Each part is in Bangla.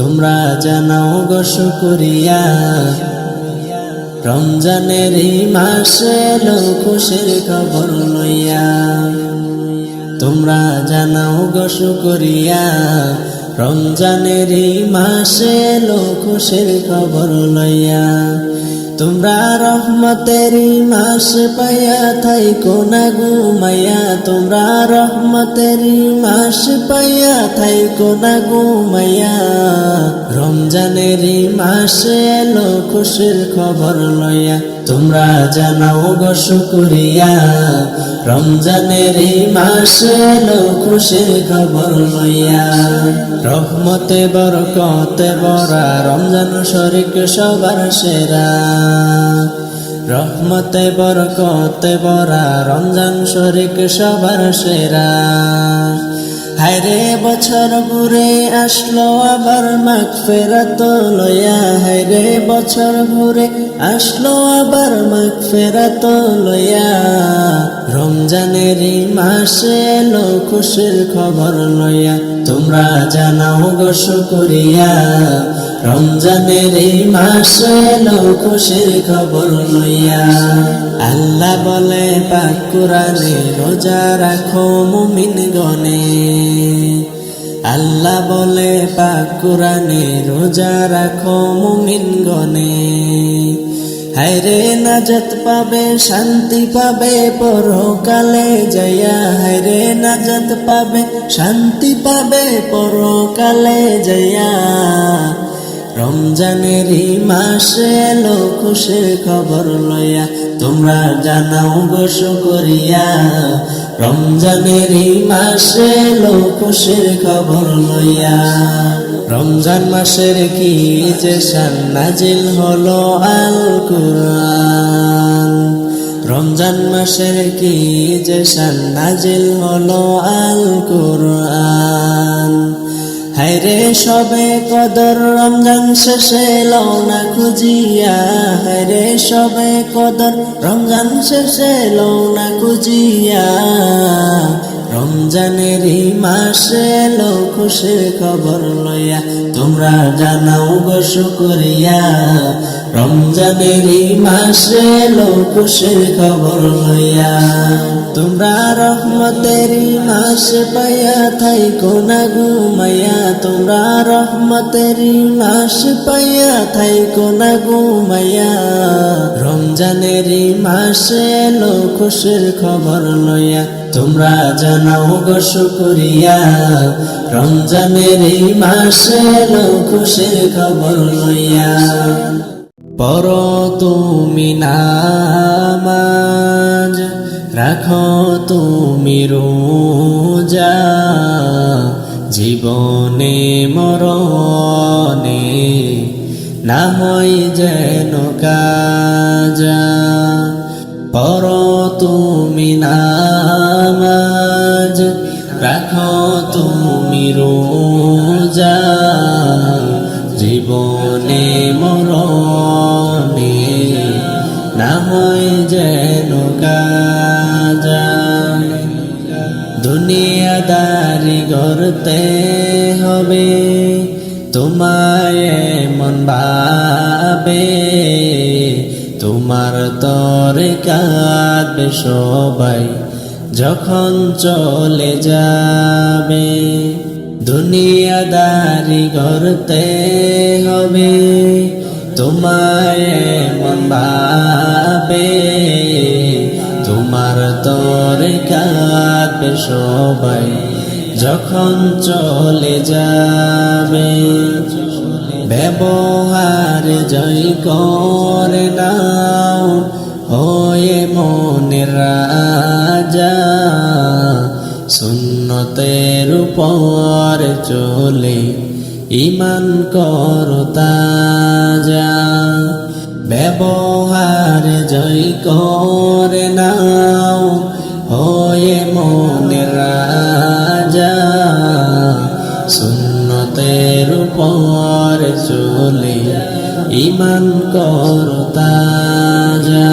তোমরা জানাও গো শুকরিয়া রমজানের এই মাসে এলো খুশির খবর লইয়া তোমরা জানাও গো শুকরিয়া রমজানের এই মাসে এলো খুশির খবর লইয়া তোমরা রহমতের মাস পাইয়া থাইকো না ঘুমাইয়া তোমরা রহমতের মাস পাইয়া থাইকো না ঘুমাইয়া রমজানের মাসে এলো খুশির খবর লইয়া তোমরা জানাও গো শুকরিয়া রমজানের মাসে এলো খুশির খবর লইয়া রহমতে বরকতে ভরা রমজান শরীক সবার সেরা রহমতে বরকতে ভরা রমজান শরীক সবার সেরা হায়রে বছর ঘুরে আসলো আবার মাগফিরাত লইয়া হায়রে বছর ঘুরে আসলো আবার মাগফিরাত লইয়া রমজানের মাসে এলো খুশির খবর লইয়া তোমরা জানাও গো শুকরিয়া রমজানের মাসে এলো খুশির খবর লইয়া আল্লাহ বলে পাক কুরআনে রোজা রাখো মুমিন গণে আল্লাহ বলে পাক কুরআনে রোজা রাখো মুমিন গণে হায়রে নাজাত পাবে শান্তি পাবে পরকালে যাইয়া হায়রে নাজাত পাবে শান্তি পাবে পরকালে যাইয়া রমজানের মাসে এলো খুশির খবর লইয়া তোমরা জানাও গো শুকরিয়া রমজানের মাসে এলো খুশির খবর লইয়া রমজান মাসের কি যে শান নাজিল হলো আল কুরআন রমজান মাসের কি যে শান নাজিল হলো আল কুরআন হায়রে সবে কদর রমজান শেষে লও না খুঁজিয়া হায়রে সবে কদর রমজান শেষে লও না খুঁজিয়া রমজানের মাসে এলো খুশির খবর লইয়া তোমরা জানাও গো শুকরিয়া রমজানের মাসে এলো খুশির খবর লইয়া তোমরা রহমতের মাস পাইয়া থাইকো না ঘুমাইয়া তোমরা রহমতের মাস পাইয়া থাইকো না ঘুমাইয়া রমজানের মাসে এলো খুশির খবর লইয়া তোমরা জানাও গো শুকরিয়া রমজানের মাসে এলো খুশির খবর লইয়া পড়ো তুমি নামাজ রাখো তুমি রোজা জীবনে মরণে না হয় যেন কাজা পড়ো তুমি নামাজ রাখো তুমি রোজা জীবনে মরণে না হয় যেন কাজা দুনিয়াদারি গড়তে হবে তোমায় মন ভাবে তোমার তরে কাঁদবে সবাই যখন চলে যাবে দুনিয়াদারি গড়তে হবে তোমায় মন ভাবে তোমার তরে কাঁদবে সবাই যখন চলে যাবে ব্যবহার জয় করে নাও হয়ে মনের রাজা সুন্নতের উপর চলে ঈমান করো তাজা ব্যবহার জয় করে নাও হয়ে মনের রাজা সুন্নতের উপর চলে ঈমান করো তাজা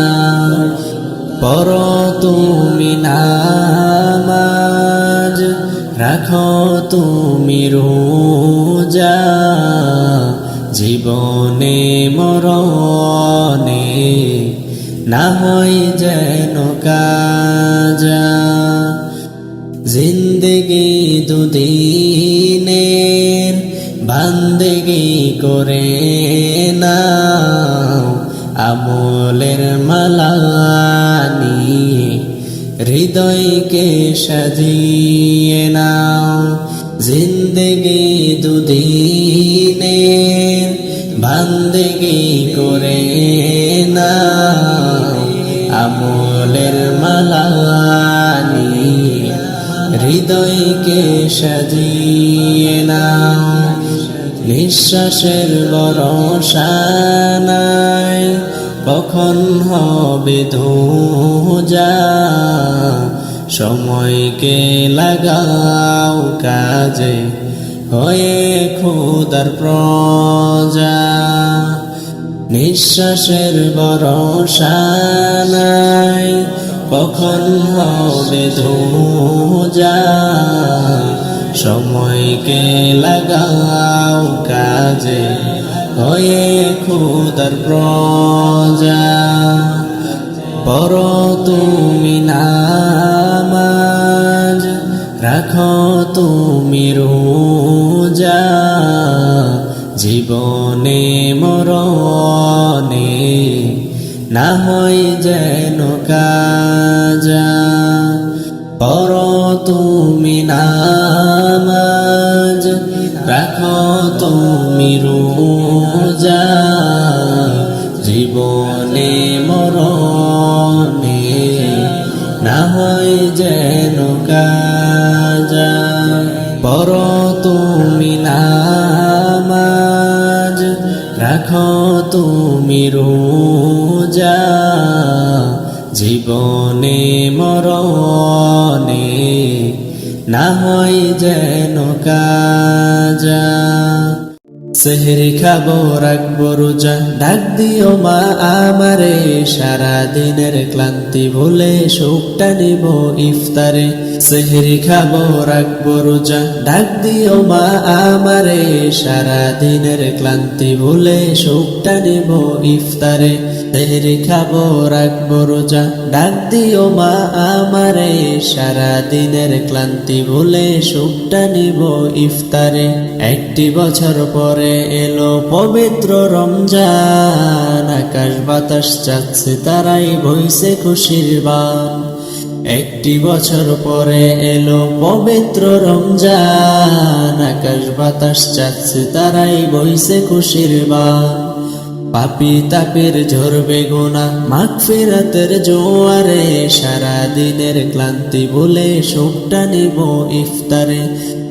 পড়ো তুমি নামাজ রাখো তুমি রোজা জীবনে মরণে না হয় যেন কাজা জিন্দেগি দুদিনের বান্দেগি করে নাও আমলের মালা নিয়ে হৃদয়কে সাজিয়ে নাও জিন্দেগি দুদিনের বান্দেগি করে নাও আমলের মালা নিয়ে হৃদয়কে সাজিয়ে নাও নিঃশ্বাসের ভরসা নাই কখন হবে ধোঁজা সময়কে লাগাও কাজে হয়ে খোদার প্রজা নিঃশ্বাসের ভরসা নাই কখন হবে ধোঁজা সময়কে লাগাও কাজে হয়ে খোদার প্রজা পড়ো তুমি নামাজ রাখো তুমি রোজা জীবনে মরণে না হয় যেন কাজা পড়ো তুমি নামাজ রাখো তুমি রোজা জীবনে মরণে না হয় যেন কাজা পড়ো তুমি নামাজ রাখো তুমি রোজা জীবনে মরণে না হয় যেন কাজা সেহরি খাবো রাখবো রোজা ডাক দিও মা আমারে সারা দিনের ক্লান্তি ভুলে সুখটা নিব ইফতারে সেহরি খাবো রাখবো রোজা ডাক দিও মা আমারে সারা দিনের ক্লান্তি ভুলে সুখটা নিব ইফতারে সেহরি খাবো রাখবো রোজা ডাক দিও মা আমারে সারা দিনের ক্লান্তি ভুলে সুখটা নিব ইফতারে একটি বছর পরে এলো পবিত্র রমজান আকাশ বাতাস চাচ্ছে তারাই বইছে খুশির বান একটি বছর পরে এলো পবিত্র রমজান আকাশ বাতাস চাচ্ছে তারাই বইছে খুশির বান পাপী তাপের ঝরবে গুনাহ মাগফিরাতের জোয়ারে সারা দিনের ক্লান্তি ভুলে সুখটা নিব ইফতারে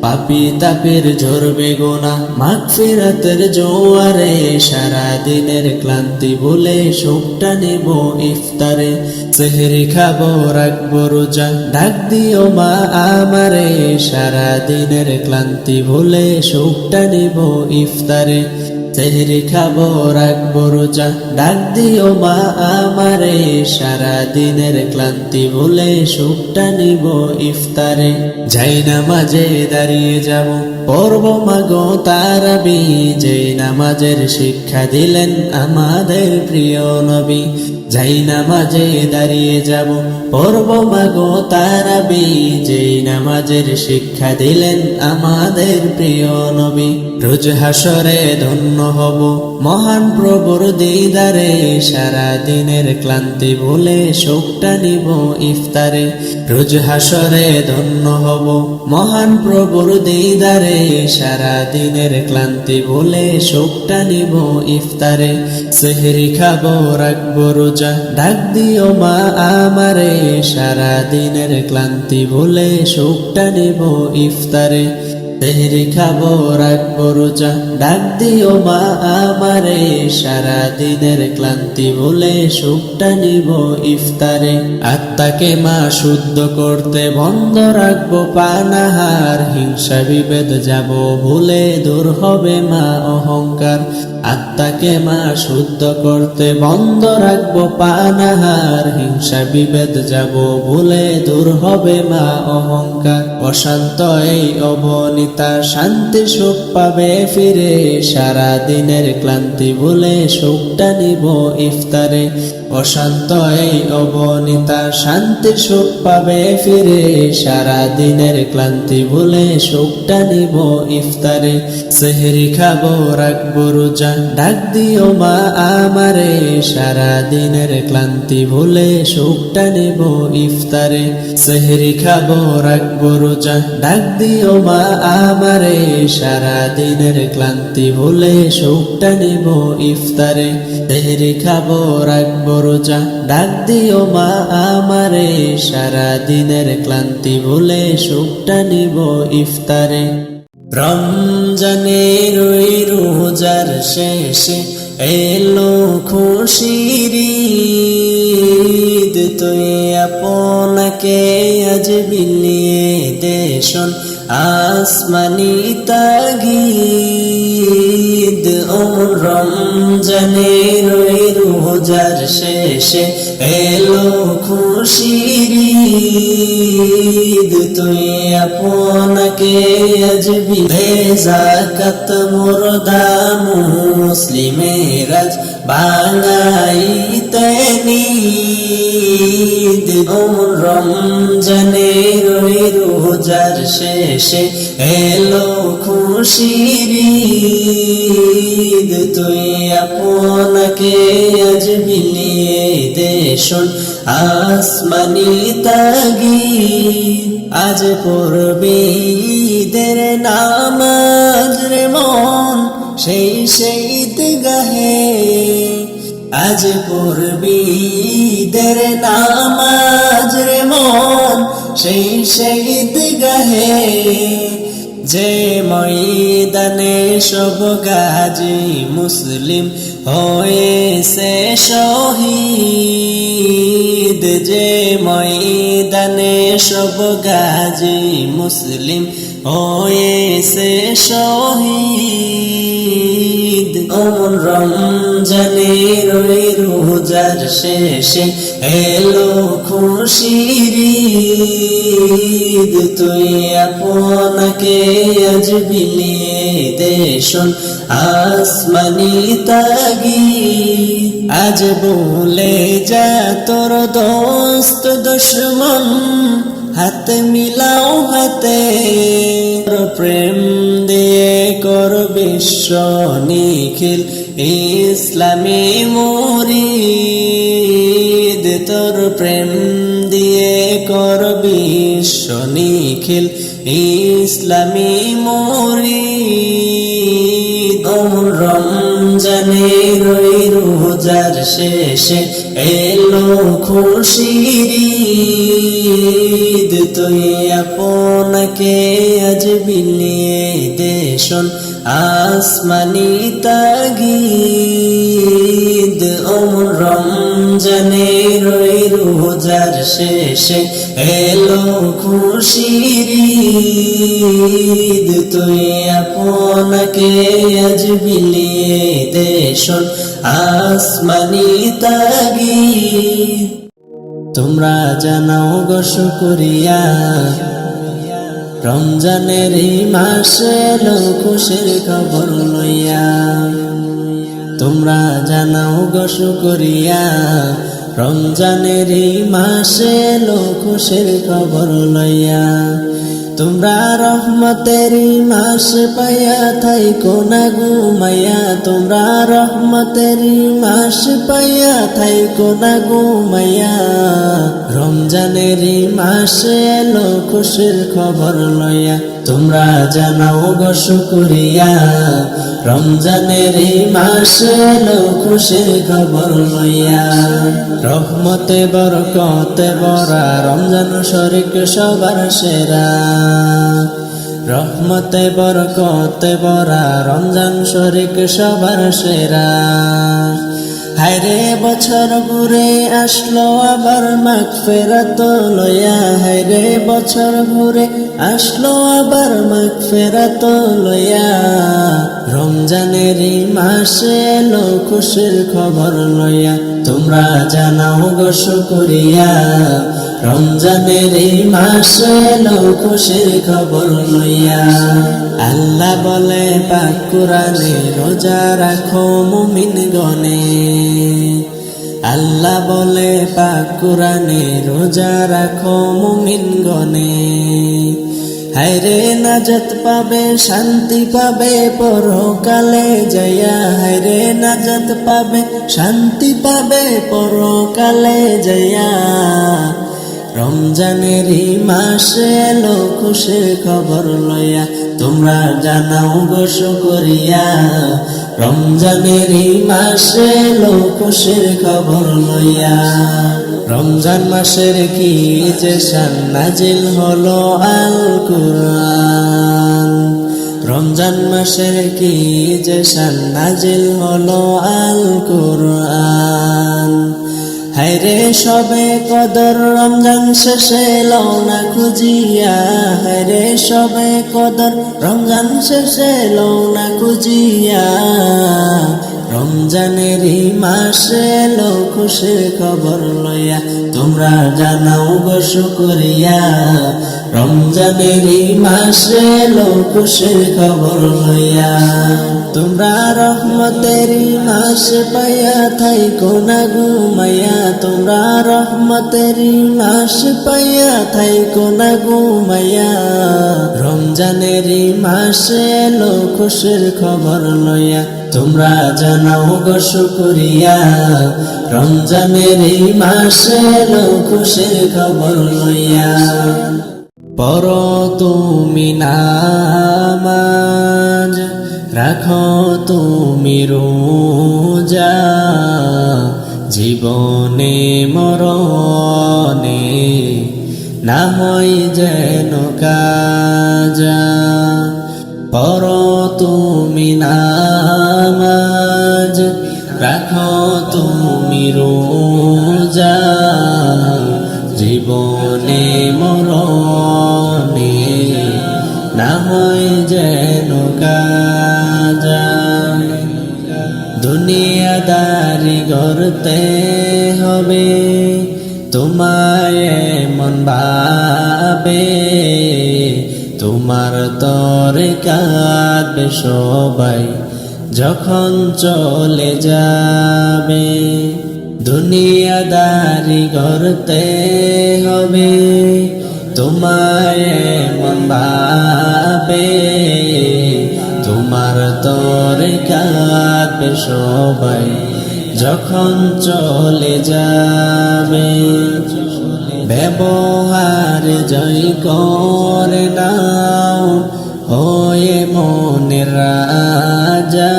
পাপী তাপের ঝরবে গুনাহ মাগফিরাতের জোয়ারে সারা দিনের ক্লান্তি ভুলে সুখটা নিব ইফতারে সেহরি খাবো রাখবো রোজা ডাক দিও মা আমারে সারা দিনের ক্লান্তি ভুলে সুখটা নিব ইফতারে সেহরি খাবো রাখবো রোজা ডাক দিও মা আমারে সারা দিনের ক্লান্তি ভুলে সুখটা নিব ইফতারে যাই নামাজে দাঁড়িয়ে যাব পড়ব মাগো তারাবি যেই নামাজের শিক্ষা দিলেন আমাদের প্রিয় নবী যাই নামাজে দাঁড়িয়ে যাব পড়ব মাগো তারাবি যেই নামাজের শিক্ষা দিলেন আমাদের প্রিয় নবী রোজ হাসরে ধন্য হব মহান প্রভুর দিদারে সারা দিনের ক্লান্তি ভুলে সুখটা নিব ইফতারে রোজ হাসরে ধন্য হব মহান প্রভুর দিদারে সারা দিনের ক্লান্তি ভুলে সুখটা নিব ইফতারে সেহরি খাবো রাখবো রোজা ডাক দিও মা আমারে সারা দিনের ক্লান্তি ভুলে সুখটা নিব ইফতারে সেহরি খাবো রাখবো রোজা ডাক দিও মা আমারে সারা দিনের ক্লান্তি ভুলে সুখটা নিব ইফতারে আত্মাকে মা শুদ্ধ করতে বন্ধ রাখবো পানাহার হিংসা বিভেদ যাব ভুলে দূর হবে মা অহংকার আত্মাকে মা শুদ্ধ করতে বন্ধ রাখবো পানাহার হিংসা বিভেদ যাব ভুলে দূর হবে মা অহংকার অশান্ত এই অবনীতা শান্তি সুখ পাবে ফিরে, সারা দিনের ক্লান্তি ভুলে সুখটা নিব ইফতারে। অশান্ত এই অবনীতা শান্তি সুখ পাবে ফিরে, সারা দিনের ক্লান্তি ভুলে সুখটা নিব ইফতারে। সেহরি খাবো রাখবো রোজা, ডাক দিও মা আমারে, সারা দিনের ক্লান্তি ভুলে সুখটা নিব ইফতারে। সেহরি খাবো রাখবো রোজা, ডাক দিও মা আমারে, সারা দিনের ক্লান্তি ভুলে সুখটা নিব ইফতারে। সেহরি খাবো রাখবো রোজা, ডাক দিও মা আমারে, সারা দিনের ক্লান্তি ভুলে সুখটা নিব ইফতারে। রমজানের ওই রোজার শেষে এলো খুশির ঈদ, তুই আপনাকে আজ বিলিয়ে দেশন আসমানি তাগিদ। ও রমজানের ওই রোজার শেষে এলো খুশির ঈদ, তুই আপনাকে আজ বিলিয়ে যাকাত মুর্দা মুসলিমের আজ বাঙাইতে নিদ। ও রমজানের ওই রোজার শেষে এলো খুশির ঈদ, তুই আপনাকে আজ বিলিয়ে দেশন আসমানি তাগিদ। আজ পড়বে ঈদের নামাজ রে মন সেই ঈদগাহে, আজ পড়বি ঈদের নামাজ রে মন সেই ঈদগাহে। যে ময়দানে সব গাজী মুসলিম হয়েছে শহীদ, যে ময়দানে সব গাজী মুসলিম হয়েছে শহীদ। ও রমজানের ওই রোজার শেষে এলো খুশির ঈদ, তুই আপনাকে আজ বিলিয়ে দেশন আসমানি তাগিদ। আজ বলে যা তোর দোস্ত দুশমন, হাত মিলাও হাতে, প্রেম দিয়ে কর বিশ্ব নিখিল ইসলামী মুরিদ। তোর প্রেম দিয়ে কর বিশ্ব নিখিল ইসলামী মুরিদ। ও রমজানের ওই রোজার শেষে এলো খুশির ঈদ, তুই আপনাকে আজ বিলিয়ে দেশন আসমানি তাগিদ। ও রমজানের ওই রোজার শেষে এলো খুশির ঈদ, তুই আপনাকে আজ বিলিয়ে দেশন আসমানি তাগিদ। তোমরা জানাও গো শুকরিয়া, রমজানের মাসে এলো খুশির খবর লইয়া। তোমরা জানাও গো শুকরিয়া, রমজানের মাসে এলো খুশির খবর লইয়া। তোমরা রহমতের মাস পাইয়া থাইকো না ঘুমাইয়া, তোমরা রহমতের মাস পাইয়া থাইকো না ঘুমাইয়া। রমজানের মাসে এলো খুশির খবর লইয়া। তোমরা জানাও গো শুকরিয়া, রমজানের মাসে এলো খুশির খবর লইয়া। রহমতে বরকতে ভরা রমজান শরীক সবার সেরা, রহমতে বরকতে ভরা রমজান শরীক সবার সেরা। হায়রে বছর ঘুরে আসলো আবার মাগফিরাত লইয়া, হায়রে বছর ঘুরে আসলো আবার মাগফিরাত লইয়া। রমজানের মাসে এলো খুশির খবর লইয়া। তোমরা জানাও গো শুকরিয়া, রমজানের এই মাসে এলো খুশির খবর লইয়া। আল্লাহ বলে পাক কুরআনে রোজা রাখো মুমিন গণে। আল্লাহ বলে পাক কুরআনে রোজা রাখো মুমিন গণে। হায়রে নাজাত পাবে শান্তি পাবে পরকালে যাইয়া। হায়রে নাজাত পাবে শান্তি পাবে পরকালে যাইয়া। রমজানের এই মাসে এলো খুশির খবর লইয়া। তোমরা জানাও গো শুকরিয়া। রমজানের এই মাসে এলো খুশির খবর লইয়া। রমজান মাসের কি যে শান নাজিল হলো আল কুরআন। রমজান মাসের কি যে শান নাজিল হলো আল কুরআন। হায়রে সবে কদর রমজান শেষে এলো না খুঁজিয়া। হায়রে সবে কদর রমজান শেষে এলো না খুঁজিয়া। রমজানের এই মাসে এলো খুশির খবর লইয়া। তোমরা জানাও গো শুকরিয়া। রমজানের এই মাসে এলো খুশির খবর লইয়া। তোমরা রহমতের মাস পাইয়া থাইকো না ঘুমাইয়া। তোমরা রহমতের মাস পাইয়া থাইকো না ঘুমাইয়া। রমজানের মাসে এলো খুশির খবর লইয়া। তোমরা জানাও গো শুকরিয়া। রমজানের মাসে এলো খুশির খবর লইয়া। পড়ো তুমি নামাজ রাখো তুমি রোজা। জীবনে মরণে না হয় যেন কাজা। পড়ো তুমি নামাজ রাখো তুমি রোজা। জীবনে মরণে না হয় যেন কাজা। দুনিয়াদারি গড়তে হবে তোমায় মন ভাবে। তোমার তরে কাঁদবে সবাই যখন চলে যাবে। দুনিয়াদারি গড়তে হবে তোমায় মন ভাবে। তোমার তরে কাঁদবে সবাই যখন চলে যাবে। ব্যবহার জয় করে নাও হয়ে মনের রাজা।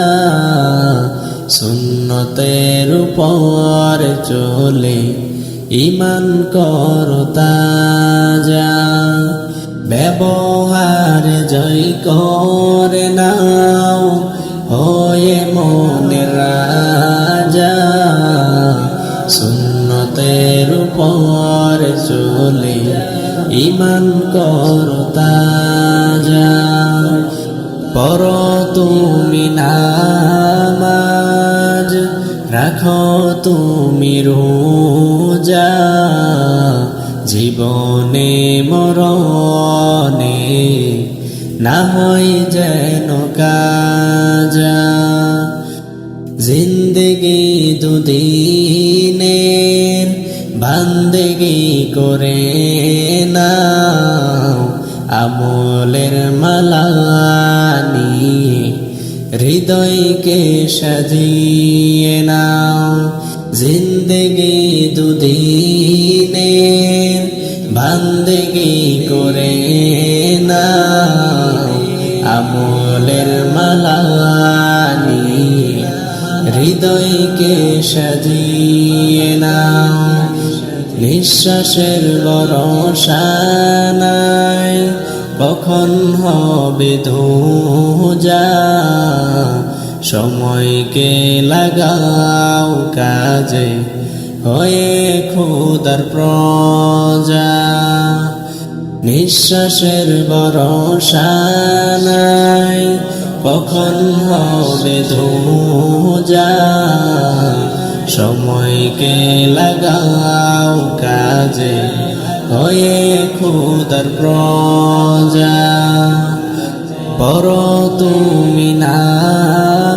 সুন্নতের উপর চলে ঈমান করো তাজা। ব্যবহার জয় করে নাও হয়ে মনের রাজা। সুন্নতের উপর চলে ঈমান করো তাজা। পড়ো তুমি নামাজ রাখো তুমি রোজা। জীবনে মরণে না হয় যেন কাজা। জিন্দেগি দুদিনের বান্দেগি করে নাও। আমলের মালা নিয়ে হৃদয়কে সাজিয়ে নাও। জিন্দেগি দুদিনের বান্দেগি করে নাও। আমলের মালা নিয়ে হৃদয়কে সাজিয়ে নাও। নিঃশ্বাসের ভরসা নাই কখন হবে ধোঁজা। সময়কে লাগাও কাজে হয়ে খোদার প্রজা। নিঃশ্বাসের ভরসা নাই কখন হবে ধোঁজা। সময়কে লাগাও কাজে হয়ে খোদার প্রজা। পড়ো তুমি নামাজ,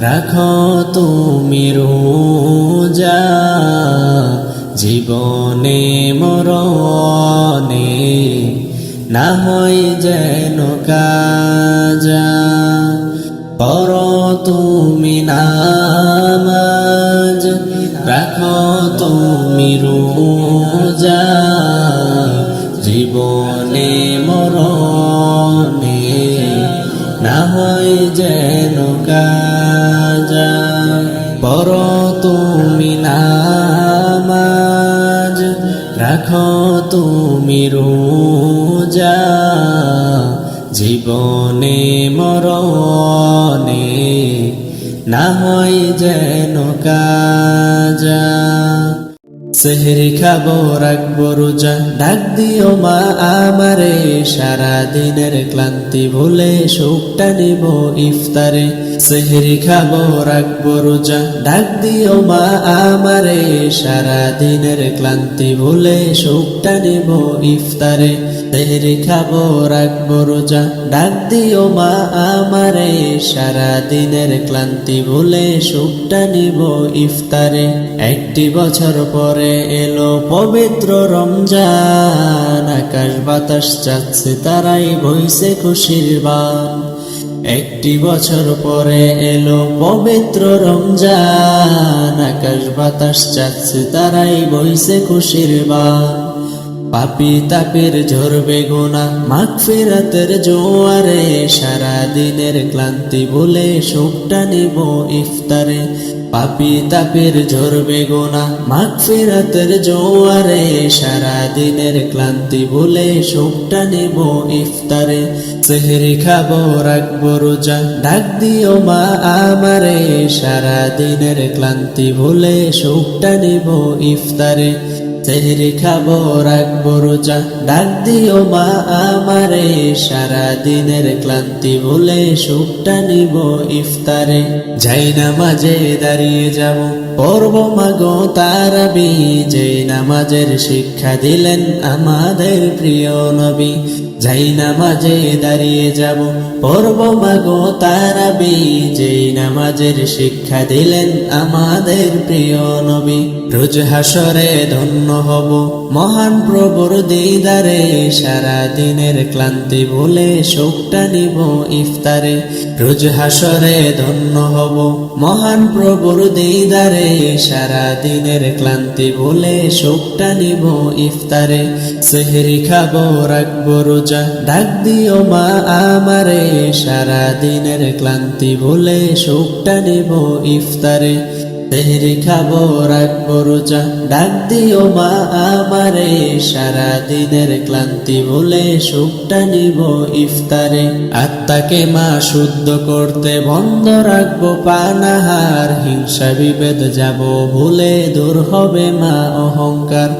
রাখো তুমি রোজা, জীবনে মরণে না হয় যেন কাজা। পড়ো তুমি নামাজ, রাখো তুমি রোজা, জীবনে মরণে না হয় যেন কাজা। পড়ো তুমি নামাজ, রাখো তুমি রোজা, জীবনে মরণে না হয় যেন কাজা। সেহরি খাবো রাখবো রোজা, ডাক দিও মা আমারে, সারা দিনের ক্লান্তি ভুলে সুখটা নিব ইফতারে। সেহরি খাবো রাখবো রোজা, ডাক দিও মা আমারে, সারা দিনের ক্লান্তি ভুলে সুখটা নিব ইফতারে। সেহরি খাবো রাখবো রোজা, ডাক দিও মা আমারে, সারা দিনের ক্লান্তি ভুলে সুখটা নিব ইফতারে। একটি বছর পরে এলো পবিত্র রমজান, আকাশ বাতাস চাচ্ছে তারাই বইছে খুশির বান। একটি বছর পরে এলো পবিত্র রমজান, আকাশ বাতাস চাচ্ছে তারাই বইছে খুশির বান। পাপি তাপের ঝরবে গুনাহ মাগফিরাতের জোয়ারে, সারা দিনের ক্লান্তি ভুলে সুখটা নিব ইফতারে। পাপি তাপের ঝরবে গুনাহ মাগফিরাতের জোয়ারে, সারা দিনের ক্লান্তি ভুলে সুখটা নিব ইফতারে। সেহরি খাবো রাখবো রোজা, ডাক দিও মা আমারে, সারা দিনের ক্লান্তি ভুলে সুখটা নিব ইফতারে। সেহরি খাবো রাখবো রোজা, ডাক দিও মা আমারে, সারা দিনের ক্লান্তি ভুলে সুখটা নিব ইফতারে। যাই নামাজে দাঁড়িয়ে যাব, পড়ব মাগো তারাবি, যেই নামাজের শিক্ষা দিলেন আমাদের প্রিয় নবী। যাই নামাজে দাঁড়িয়ে যাব, পড়ব মাগো তারাবি, যেই নামাজের শিক্ষা দিলেন আমাদের প্রিয় নবী। রোজ হাসরে ধন্য হব মহান প্রভুর দিদারে, সারা দিনের ক্লান্তি ভুলে সুখটা নিব ইফতারে। রোজ হাসরে ধন্য হব মহান প্রভুর দিদারে, সারা দিনের ক্লান্তি ভুলে সুখটা নিব ইফতারে। সেহরি খাবো রাখবো রোজা, ডাক দিও মা আমারে, সারা দিনের ক্লান্তি ভুলে সুখটা নিব ইফতারে। সেহরি খাবো রাখবো রোজা, ডাক দিও মা আমারে, সারা দিনের ক্লান্তি ভুলে সুখটা নিব ইফতারে। আত্মাকে মা শুদ্ধ করতে বন্ধ রাখবো পানাহার, হিংসা বিভেদ যাব ভুলে দূর হবে মা অহংকার।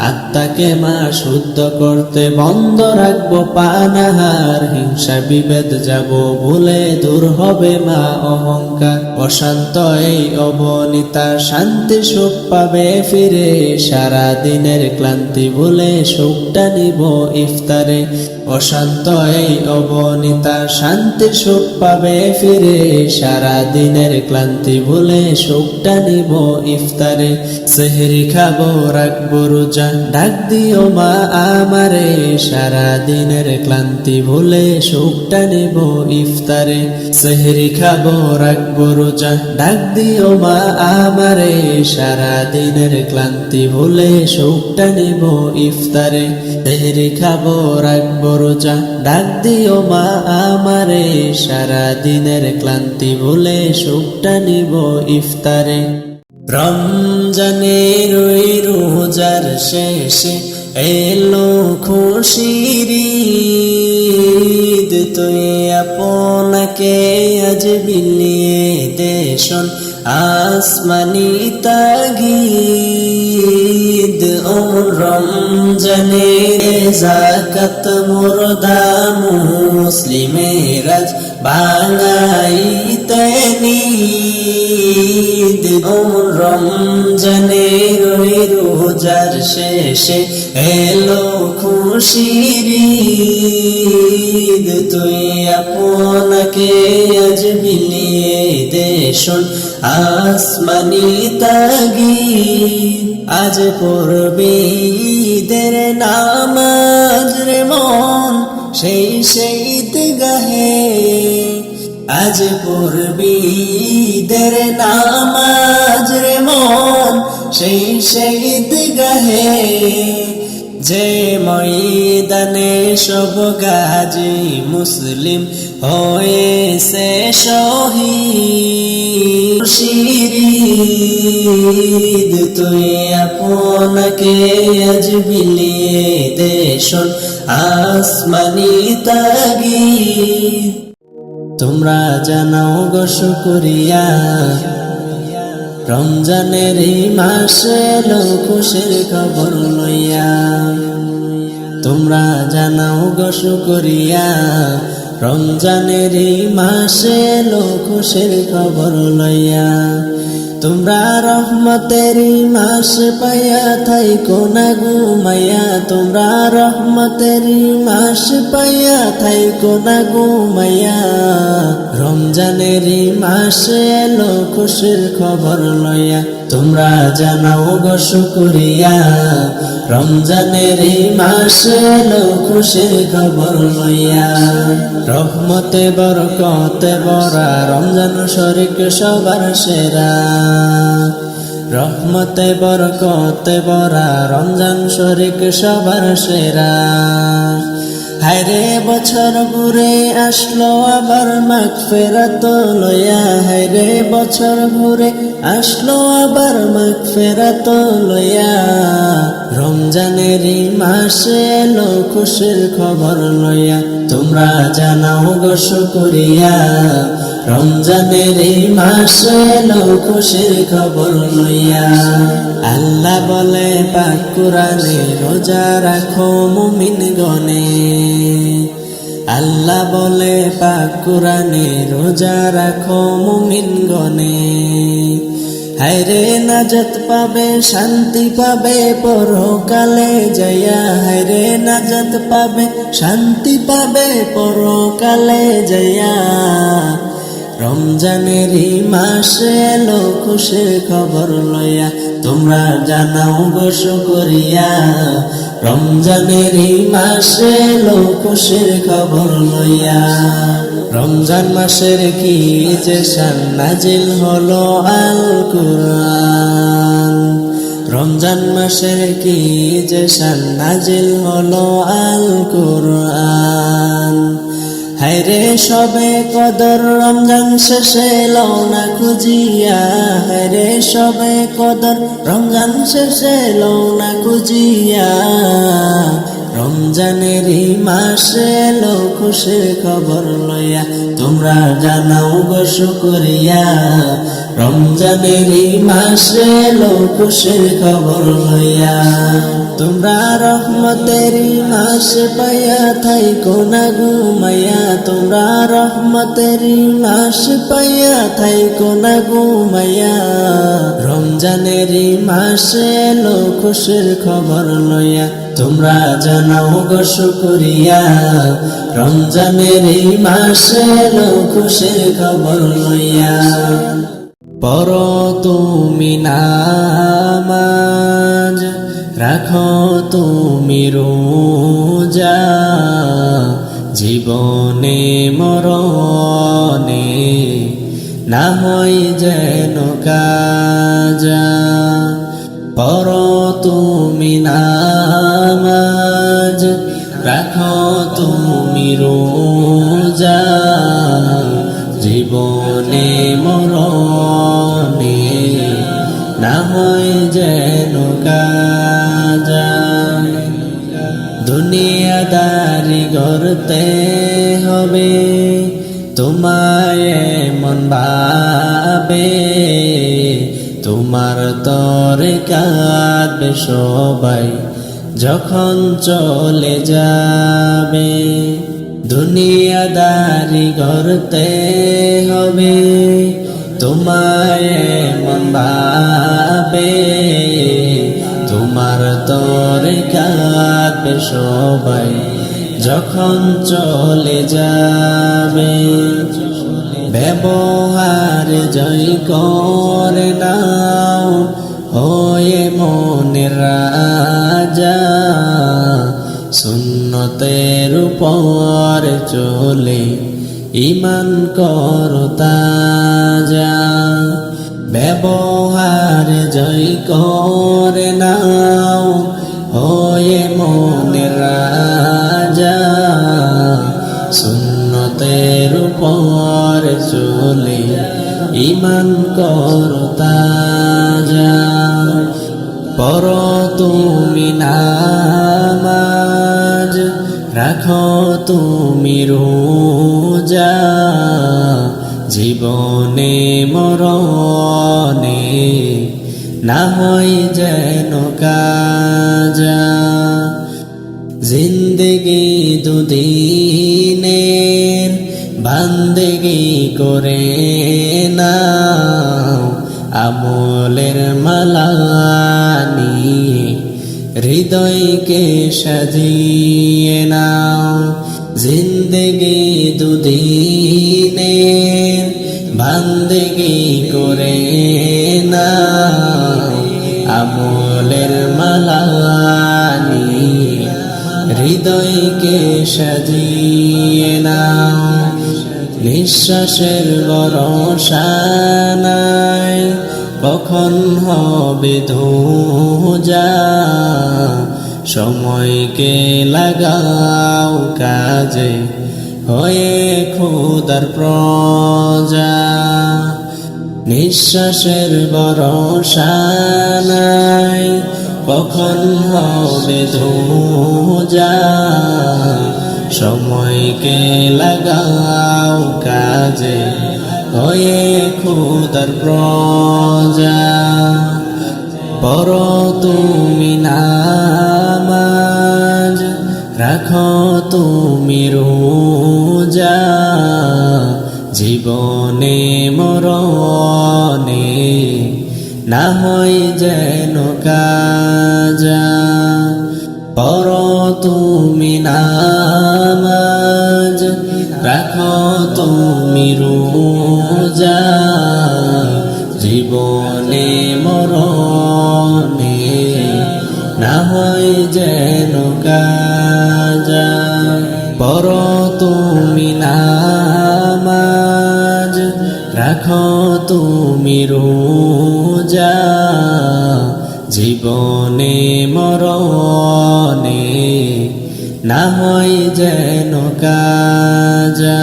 আত্মাকে মা শুদ্ধ করতে বন্ধ রাখবো পানাহার, হিংসা বিভেদ যাব ভুলে দূর হবে মা অহংকার। অশান্ত এই অবনীতা শান্তি সুখ পাবে ফিরে, সারা দিনের ক্লান্তি ভুলে সুখটা নিব ইফতারে। অশান্ত এই অবনীতা শান্তি সুখ পাবে ফিরে, সারা দিনের ক্লান্তি ভুলে সুখটা নিব ইফতারে। সেহরি খাবো রাখবো রোজা, ডাক দিও মা আমারে, সারা দিনের ক্লান্তি ভুলে সুখটা নিব ইফতারে। সেহরি খাবো রাখবো রোজা, ডাক দিও মা আমারে, সারা দিনের ক্লান্তি ভুলে সুখটা নিব ইফতারে। সেহরি খাবো রাখবো রোজা, ডাক দিও মা আমারে, সারা দিনের ক্লান্তি ভুলে সুখটা নিব ইফতারে। রমজানের ওই রোজার শেষে এলো খুশির ঈদ, তুই আপনাকে আজ বিলিয়ে দেশন আসমানি তাগিদ। ও রমজানের যাকাত মুর্দা মুসলিমের আজ বাঙাইতে নিদ। ও রমজানের ওই রোজার শেষে এলো খুশির ঈদ, তুই আপনাকে আজ বিলিয়ে দে শোন আসমানি তাগীদ। আজ পড়বি ঈদের নামাজ রে মন সেই ঈদগাহে, আজ পড়বি ঈদের নামাজ রে মন সেই ঈদগাহে, যে ময়দানে সব গাজী মুসলিম হয়েছে শহীদ। ঈদ তুই আপনাকে আজ বিলিয়ে দে শোন আসমানি তাগীদ। তোমরা জানাও গো শুকরিয়া, রমজানের এই মাসে এলো খুশির খবর লইয়া। তোমরা জানাও গো শুকরিয়া, রমজানের এই মাসে এলো খুশির খবর লইয়া। তোমরা রহমতের মাস পাইয়া থাইকো না ঘুমাইয়া, তোমরা রহমতের মাস পাইয়া থাইকো না ঘুমাইয়া। রমজানের মাসে এলো খুশির খবর লইয়া। তোমরা জানাও গো শুকরিয়া, রমজানের মাসে এলো খুশির খবর লইয়া। রহমতে বরকতে ভরা রমজান শরীফ সবার সেরা, রহমতে বরকতে ভরা রমজান শরীফ সবার সেরা। হায়রে বছর ঘুরে আসলো আবার মাগফিরাত লইয়া, হায়রে বছর ঘুরে আসলো আবার মাগফিরাত লইয়া। রমজানের মাসে এলো খুশির খবর লইয়া। তোমরা জানাও গো শুকরিয়া, রমজানের মাসে এলো খুশির খবর লইয়া। আল্লাহ বলে পাক কুরআনে রোজা রাখো মুমিন গণে, আল্লাহ বলে পাক কুরআনে রোজা রাখো মুমিন গণে। হায়রে নাজাত পাবে শান্তি পাবে পরকালে যাইয়া, হায়রে নাজাত পাবে শান্তি পাবে পরকালে যাইয়া। রমজানের মাসে এলো খুশির খবর লইয়া। তোমরা জানাও গো শুকরিয়া, রমজানের মাসে এলো খুশির খবর লইয়া। রমজান মাসের কি যে শান নাজিল হলো আল কুরআন, রমজান মাসের কি যে শান নাজিল হলো আল কুরআন। হায়রে সবে কদর রমজান শেষে লও না খুঁজিয়া, হায়রে সবে কদর রমজান শেষে লও না খুঁজিয়া। রমজানের মাসে এলো খুশির খবর লইয়া। তোমরা জানাও গো শুকরিয়া, রমজানের মাসে এলো খুশির খবর লইয়া। তোমরা রহমতের মাস পাইয়া থাইকো না ঘুমাইয়া, তোমরা রহমতের মাস পাইয়া থাইকো না ঘুমাইয়া। রমজানের মাসে এলো খুশির খবর লইয়া। তোমরা জানাও গো শুকরিয়া, রমজানের মাসে এলো খুশির খবর লইয়া। পড়ো তুমি নামাজ, রাখো তুমি রোজা, জীবনে মরণে না হয় যেন কাজা। পড়ো তুমি নামাজ, রাখো তুমি রোজা, জীবনে মরণে না হয় যেন কাজা। দুনিয়াদারি গড়তে হবে তোমায় মন ভাবে, তোমার তরে কাঁদবে সবাই যখন চলে যাবে। দুনিয়াদারি গড়তে হবে তোমায় মন ভাবে, তোমার তো কাঁদবে সবাই যখন চলে যাবে। ব্যবহার জয় করে নাও হয়ে মনের রাজা, সুন্নতের উপর চলে ঈমান করো তাজা। ব্যবহার জয় করে নাও হয়ে মনের রাজা, সুন্নতের উপর চলে ঈমান করো তাজা। পড়ো তুমি নামাজ, রাখো তুমি রোজা, জীবনে মরণে না হয় যেন কাজা। জিন্দেগি দুদিনের বান্দেগি করে নাও, আমলের মালা নিয়ে হৃদয়কে সাজিয়ে নাও। জিন্দেগি দুদিনের বান্দেগি করে নাও, আমলের মালা নিয়ে হৃদয়কে সাজিয়ে নাও। নিঃশ্বাসের ভরসা নাই কখন হবে ধোঁজা, সময়কে লাগাও কাজে হয়ে খোদার প্রজা। নিঃশ্বাসের ভরসা নাই কখন হবে ধোঁজা, সময়কে লাগাও কাজে হয়ে খোদার প্রজা। পড়ো তুমি নামাজ, রাখো তুমি রোজা, জীবনে মরণে না হয় যেন কাজা। পড়ো তুমি নামাজ, রাখো তুমি রোজা, জীবনে মরণে না হয় যেন কাজা। পড়ো তুমি নামাজ, রাখো তুমি রোজা, জীবনে মরণে না হয় যেন কাজা।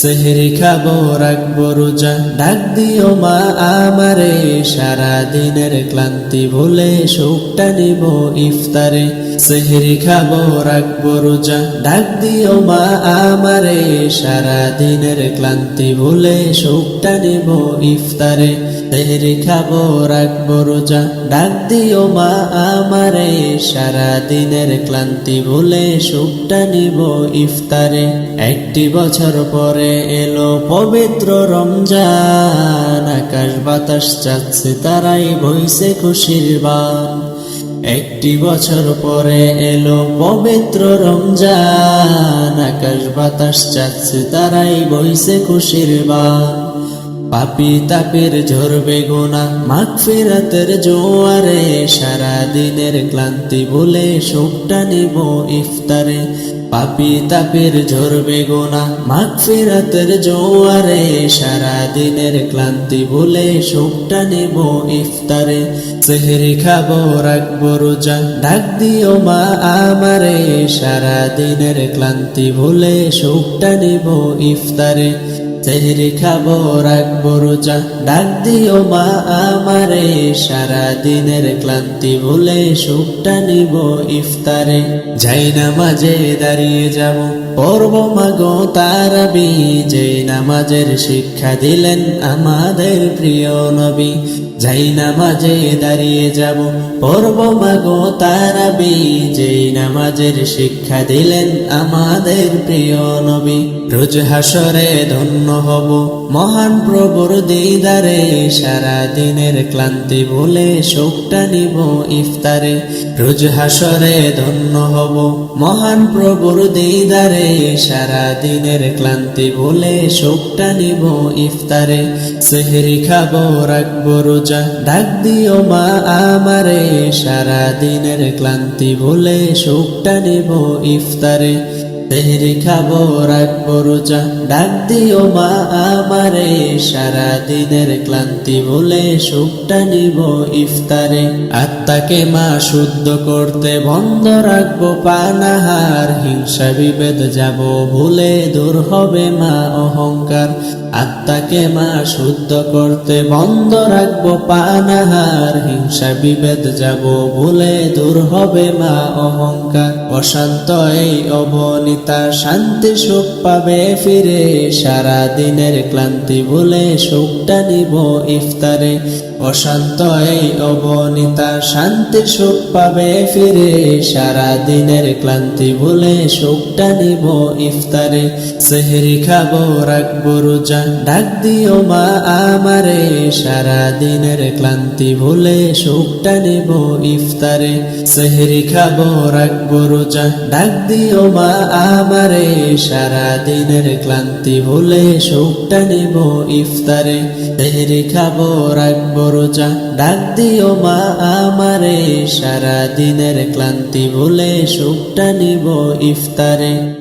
সেহরি খাবো রাখবো রোজা, ডাক দিও মা আমারে, সারা দিনের ক্লান্তি ভুলে সুখটা নিব ইফতারে। সেহরি খাবো রাখবো রোজা, ডাক দিও মা আমারে, সারা দিনের ক্লান্তি ভুলে সুখটা নিব ইফতারে। সেহরি খাবো রাখবো রোজা, ডাক দিও মা আমারে, সারা দিনের ক্লান্তি ভুলে সুখটা নিব ইফতারে। একটি বছর পরে এলো পবিত্র রমজান, আকাশ বাতাস চাচ্ছে তারাই বইছে খুশির বান। একটি বছর পরে এলো পবিত্র রমজান, আকাশ বাতাস চাচ্ছে তারাই বইছে খুশির বান। পাপী তাপের ঝরবে গুনাহ মাগফিরাতের জোয়ারে, সারা দিনের ক্লান্তি ভুলে সুখটা নিব ইফতারে। পাপী তাপের ঝরবে গুনাহ মাগফিরাতের জোয়ারে, সারা দিনের ক্লান্তি ভুলে সুখটা নিব ইফতারে। সেহরি খাবো রাখবো রোজা, ডাক দিও মা আমারে, সারা দিনের ক্লান্তি ভুলে সুখটা নিব ইফতারে। সেহরি খাবো রাখবো রোজা, ডাক দিও মা আমারে, সারা দিনের ক্লান্তি ভুলে সুখটা নিব ইফতারে। যাই নামাজে দাঁড়িয়ে যাব পড়ব মাগো তারাবি, যেই নামাজের শিক্ষা দিলেন আমাদের প্রিয় নবী। যাই নামাজে দাঁড়িয়ে যাব পড়ব মাগো তারাবি, যেই নামাজের শিক্ষা দিলেন আমাদের প্রিয় নবী। রোজ হাসরে ধন্য হব মহান প্রভুর দিদারে, সারা দিনের ক্লান্তি ভুলে সুখটা নিব ইফতারে। রোজ হাসরে ধন্য হব মহান প্রভুর দিদারে, সারা দিনের ক্লান্তি ভুলে সুখটা নিব ইফতারে। সেহরি খাবো রাখবো রোজা, ডাক দিও মা আমারে, সারা দিনের ক্লান্তি ভুলে সুখটা নিব ইফতারে। সেহরি খাবো রাখবো রোজা, ডাক দিও মা আমারে, সারা দিনের ক্লান্তি ভুলে সুখটা নিব ইফতারে। আত্মাকে মা শুদ্ধ করতে বন্ধ রাখবো পানাহার, হিংসা বিভেদ যাব ভুলে দূর হবে মা অহংকার। আত্মাকে মা শুদ্ধ করতে বন্ধ রাখবো পানাহার, হিংসা বিভেদ যাব ভুলে দূর হবে মা অহংকার। অশান্ত এই অবনীতা শান্তি সুখ পাবে ফিরে, সারা দিনের ক্লান্তি ভুলে সুখটা নিব ইফতারে। অশান্ত এই অবনীতা শান্তি সুখ পাবে ফিরে, সারা দিনের ক্লান্তি ভুলে সুখটা নিব ইফতারে। সেহরি খাবো রাখবো রোজা, ডাক দিও মা আমারে, সারা দিনের ক্লান্তি ভুলে সুখটা নিব ইফতারে। সেহরি খাবো রাখবো রোজা, ডাক দিও মা আমারে, সারা দিনের ক্লান্তি ভুলে সুখটা নিব ইফতারে। সেহরি খাবো রাখবো রোজা, ডাক দিও মা আমারে, সারা দিনের ক্লান্তি ভুলে সুখটা নিব ইফতারে।